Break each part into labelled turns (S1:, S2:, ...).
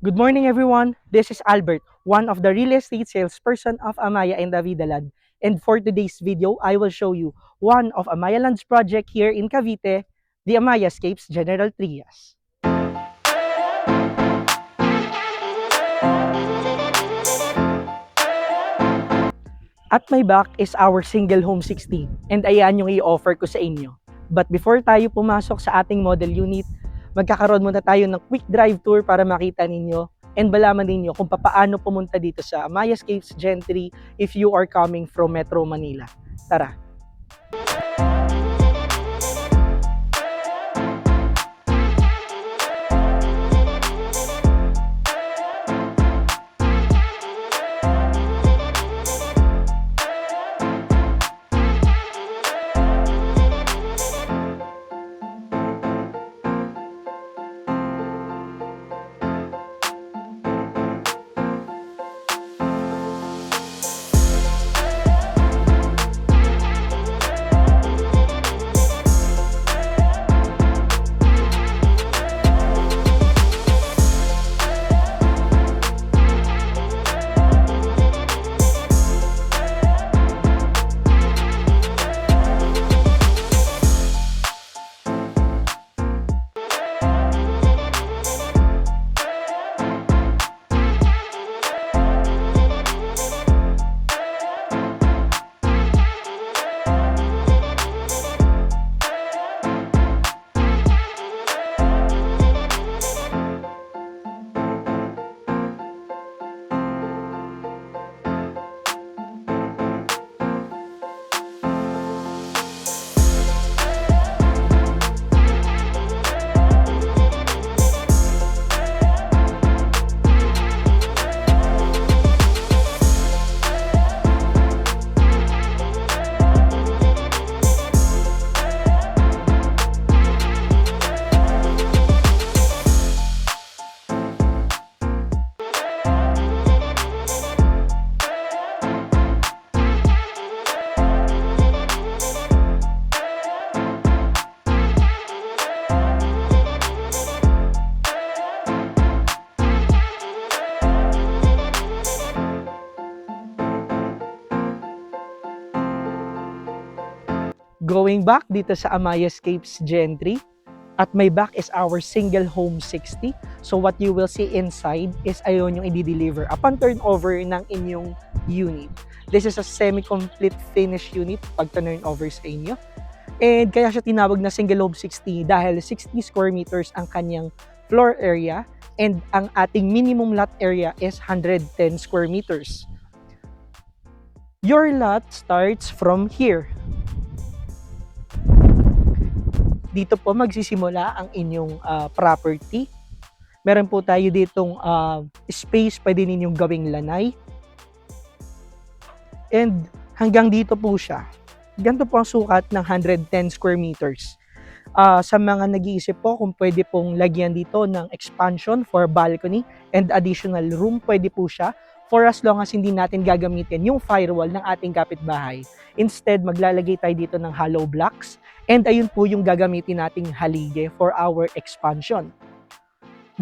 S1: Good morning, everyone. This is Albert, one of the real estate salesperson of Amaya and Davidaland. And for today's video, I will show you one of Amaya Land's project here in Cavite, the Amaya Escapes General Trias. At my back is our single home 60 and ayan yung i-offer ko sa inyo. But before tayo pumasok sa ating model unit, magkakaroon muna tayo ng quick drive tour para makita ninyo and malaman ninyo kung paano pumunta dito sa Amaya Escapes Gen 3 if you are coming from Metro Manila. Tara! Going back dito sa Amaya Escapes Gen 3, at my back is our single home 60. So what you will see inside is ayon yung i-deliver upon turnover ng inyong unit. This is a semi-complete finished unit pag turnover sa inyo. And kaya siya tinawag na single home 60 dahil 60 square meters ang kanyang floor area and ang ating minimum lot area is 110 square meters. Your lot starts from here. Dito po magsisimula ang inyong property. Meron po tayo ditong space pwede ninyong gawing lanay. And hanggang dito po siya. Ganito po ang sukat ng 110 square meters. Sa mga nag-iisip po kung pwede pong lagyan dito ng expansion for balcony and additional room, pwede po siya for as long as hindi natin gagamitin yung firewall ng ating kapitbahay. Instead, maglalagay tayo dito ng hollow blocks and ayun po yung gagamitin nating halige for our expansion.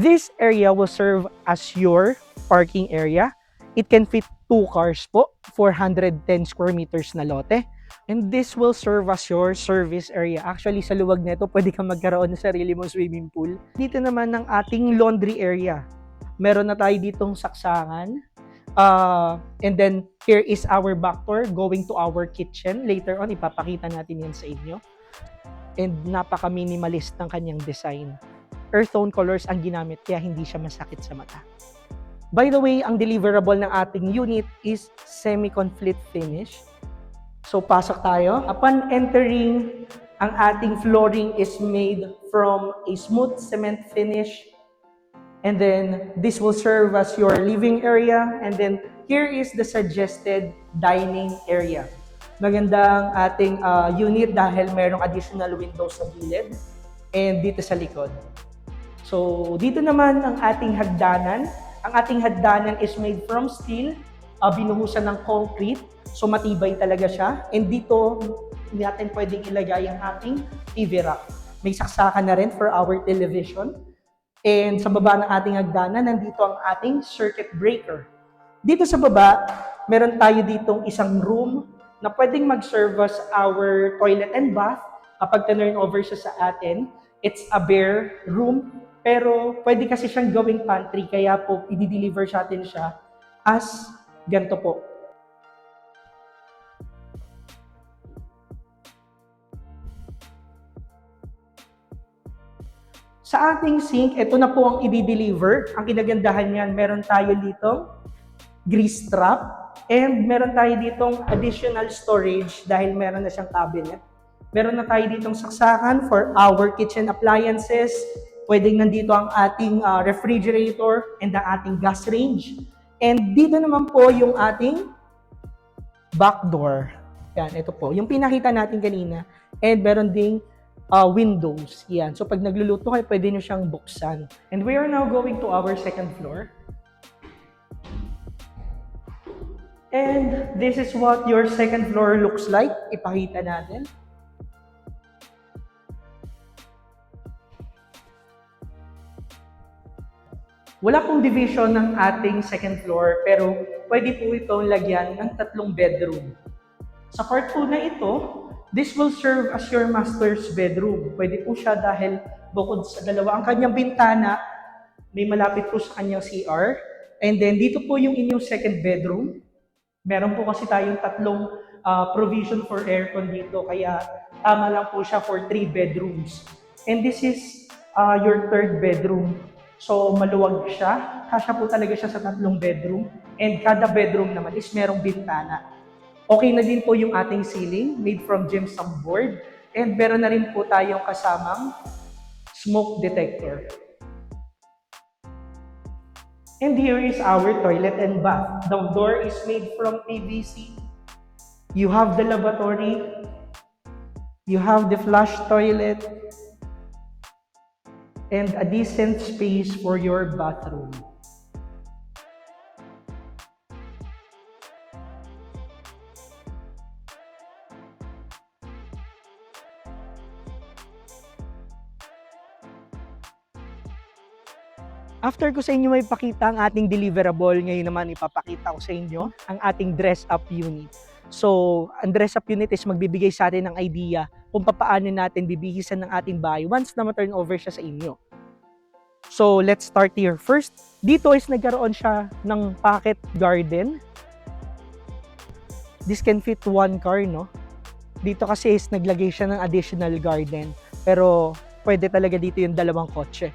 S1: This area will serve as your parking area. It can fit 2 cars po, 410 square meters na lote. And this will serve as your service area. Actually, sa luwag nito, pwede kang magkaroon ng sarili mong swimming pool. Dito naman ng ating laundry area. Meron na tayo ditong saksangan. And then, here is our back door going to our kitchen. Later on, ipapakita natin yan sa inyo. And napaka-minimalist ng kanyang design. Earth tone colors ang ginamit, kaya hindi siya masakit sa mata. By the way, ang deliverable ng ating unit is semi-complete finish. So, pasok tayo. Upon entering, ang ating flooring is made from a smooth cement finish. And then, this will serve as your living area. And then, here is the suggested dining area. Magandang ating unit dahil mayroong additional windows sa gilid and dito sa likod. So, dito naman ang ating hagdanan. Ang ating hagdanan is made from steel, binuhusan ng concrete. So, matibay talaga siya. And dito, natin pwedeng ilagay ang ating TV rack. May saksakan na rin for our television. And sa baba ng ating hagdanan, nandito ang ating circuit breaker. Dito sa baba, meron tayo ditong isang room na pwedeng mag-serve as our toilet and bath. Kapag turn over siya sa atin, it's a bare room, pero pwede kasi siyang gawing pantry, kaya po i-deliver sa atin siya as ganito po. Sa ating sink, ito na po ang i-deliver. Ang kinagandahan niyan, meron tayo dito grease trap, and meron tayo ditong additional storage dahil meron na siyang cabinet. Meron na tayo ditong saksakan for our kitchen appliances. Pwedeng nandito ang ating refrigerator and ang ating gas range. And dito naman po yung ating back door. Yan, ito po. Yung pinakita natin kanina. And meron ding windows. Yan. So pag nagluluto kayo, pwede nyo siyang buksan. And we are now going to our second floor. And this is what your second floor looks like. Ipakita natin. Wala pong division ng ating second floor, pero pwede po itong lagyan ng 3 bedroom. Sa part po na ito, this will serve as your master's bedroom. Pwede po siya dahil bukod sa dalawa ang kanyang bintana, may malapit po sa kanyang CR. And then dito po yung inyong second bedroom. Meron po kasi tayong 3 provision for aircon dito, kaya tama lang po siya for 3 bedrooms. And this is your third bedroom. So maluwag siya, kasya po talaga siya sa 3 bedroom, and kada bedroom naman is merong bintana. Okay na din po yung ating ceiling, made from gypsum board, and meron na rin po tayong kasamang smoke detector. And here is our toilet and bath. The door is made from PVC. You have the lavatory. You have the flush toilet. And a decent space for your bathroom. After ko sa inyo may pakita ang ating deliverable, ngayon naman ipapakita ko sa inyo ang ating dress-up unit. So, ang dress-up unit is magbibigay sa atin ng idea kung paano natin bibihisan ng ating bahay once na ma-turn over siya sa inyo. So, let's start here. First, dito is nagkaroon siya ng pocket garden. This can fit 1 car, no? Dito kasi is naglagay siya ng additional garden. Pero, pwede talaga dito yung 2 kotse.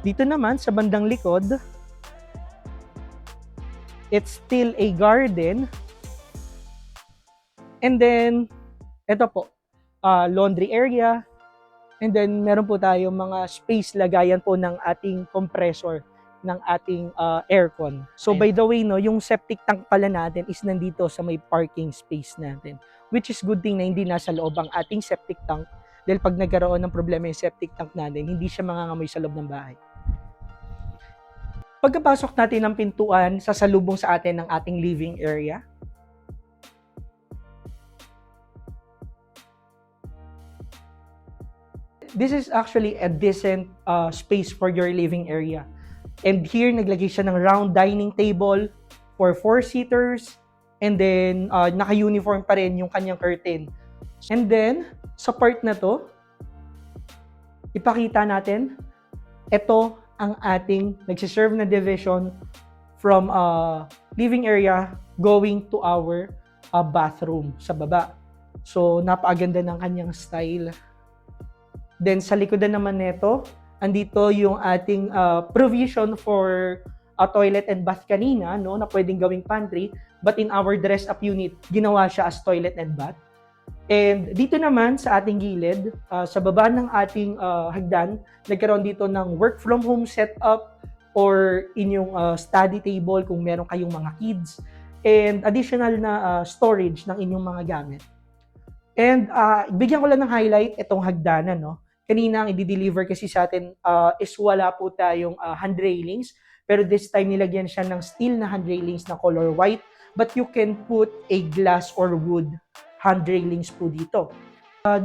S1: Dito naman, sa bandang likod, it's still a garden. And then, ito po, laundry area. And then, meron po tayo mga space lagayan po ng ating compressor, ng ating aircon. So, by the way, no, yung septic tank pala natin is nandito sa may parking space natin. Which is good thing na hindi nasa loob ang ating septic tank. Dahil pag nagkaroon ng problema yung septic tank natin, hindi siya mangangamoy sa loob ng bahay. Pagkapasok natin ng pintuan, sasalubong sa atin ng ating living area. This is actually a decent space for your living area. And here, naglagay siya ng round dining table for 4-seaters. And then, naka-uniform pa rin yung kanyang curtain. And then, sa part na to, ipakita natin, ito ang ating nagsiserve na division from living area going to our bathroom sa baba. So, napakaganda ng kanyang style. Then, sa likodan naman nito, andito yung ating provision for a toilet and bath kanina, no, na pwedeng gawing pantry. But in our dress-up unit, ginawa siya as toilet and bath. And dito naman sa ating gilid, sa baba ng ating hagdan, nagkaroon dito ng work from home setup or inyong study table kung meron kayong mga kids, and additional na storage ng inyong mga gamit. And bigyan ko lang ng highlight itong hagdanan, no? Kanina ang i-deliver kasi sa atin is wala po tayong hand railings, pero this time nilagyan siya ng steel na hand railings na color white, but you can put a glass or wood hand railings po dito.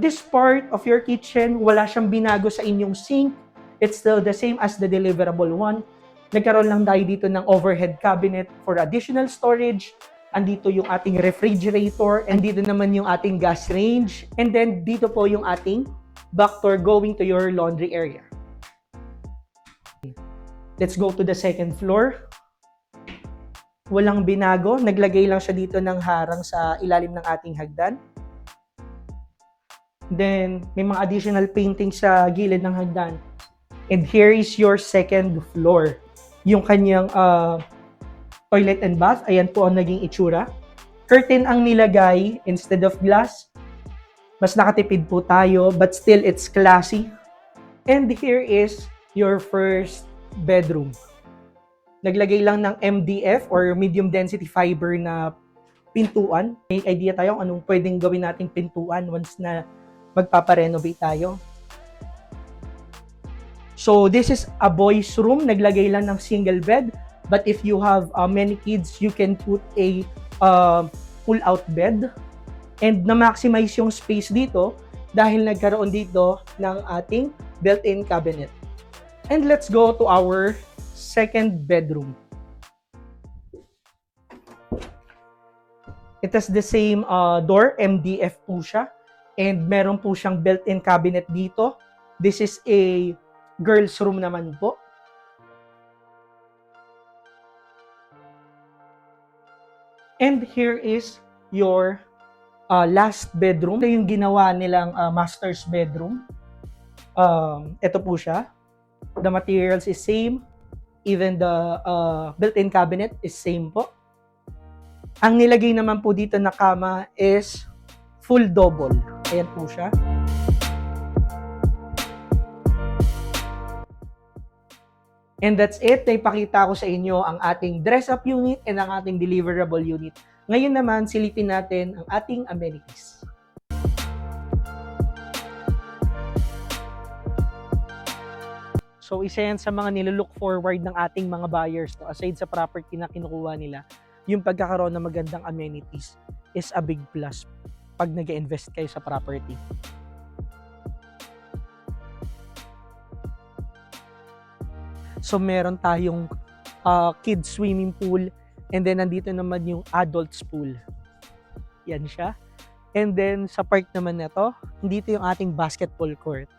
S1: This part of your kitchen, wala siyang binago sa inyong sink, It's still the same as the deliverable one. Nagkaroon lang tayo dito ng overhead cabinet for additional storage. Andito yung ating refrigerator, and dito naman yung ating gas range. And then dito po yung ating back door going to your laundry area. Let's go to the second floor. Walang binago. Naglagay lang siya dito ng harang sa ilalim ng ating hagdan. Then, may mga additional painting sa gilid ng hagdan. And here is your second floor. Yung kanyang toilet and bath. Ayan po ang naging itsura. Curtain ang nilagay instead of glass. Mas nakatipid po tayo, but still it's classy. And here is your first bedroom. Naglagay lang ng MDF or medium density fiber na pintuan. May idea tayo kung anong pwedeng gawin nating pintuan once na magpaparenovate tayo. So this is a boys room. Naglagay lang ng single bed. But if you have many kids, you can put a pull-out bed. And na-maximize yung space dito dahil nagkaroon dito ng ating built-in cabinet. And let's go to our second bedroom. It has the same door, MDF po siya. And meron po siyang built-in cabinet dito. This is a girls' room naman po. And here is your last bedroom. Ito yung ginawa nilang master's bedroom. Ito po siya. The materials is same. Even the built-in cabinet is same po. Ang nilagay naman po dito na kama is full double. Ayan po siya. And that's it. Naipakita ko sa inyo ang ating dress-up unit and ang ating deliverable unit. Ngayon naman, silipin natin ang ating amenities. So, isa yan sa mga nilook forward ng ating mga buyers. No? Aside sa property na kinukuha nila, yung pagkakaroon ng magandang amenities is a big plus pag nag-invest kayo sa property. So, meron tayong kids swimming pool, and then nandito naman yung adults pool. Yan siya. And then, sa park naman na to, dito yung ating basketball court.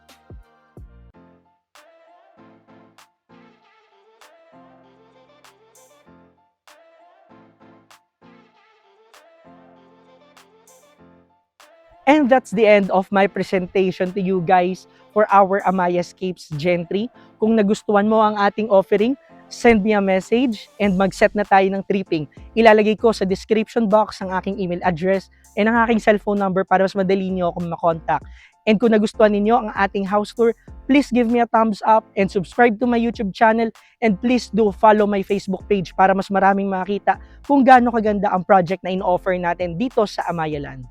S1: And that's the end of my presentation to you guys for our Amayascapes Gen 3. Kung nagustuhan mo ang ating offering, send me a message and mag-set na tayo ng tripping. Ilalagay ko sa description box ang aking email address and ang aking cellphone number para mas madali niyo akong makontak. And kung nagustuhan ninyo ang ating house tour, please give me a thumbs up and subscribe to my YouTube channel, and please do follow my Facebook page para mas maraming makita kung gaano kaganda ang project na in-offer natin dito sa Amayaland.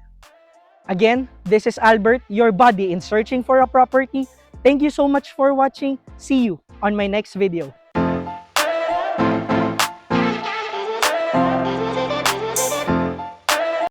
S1: Again, this is Albert, your buddy in searching for a property. Thank you so much for watching. See you on my next video.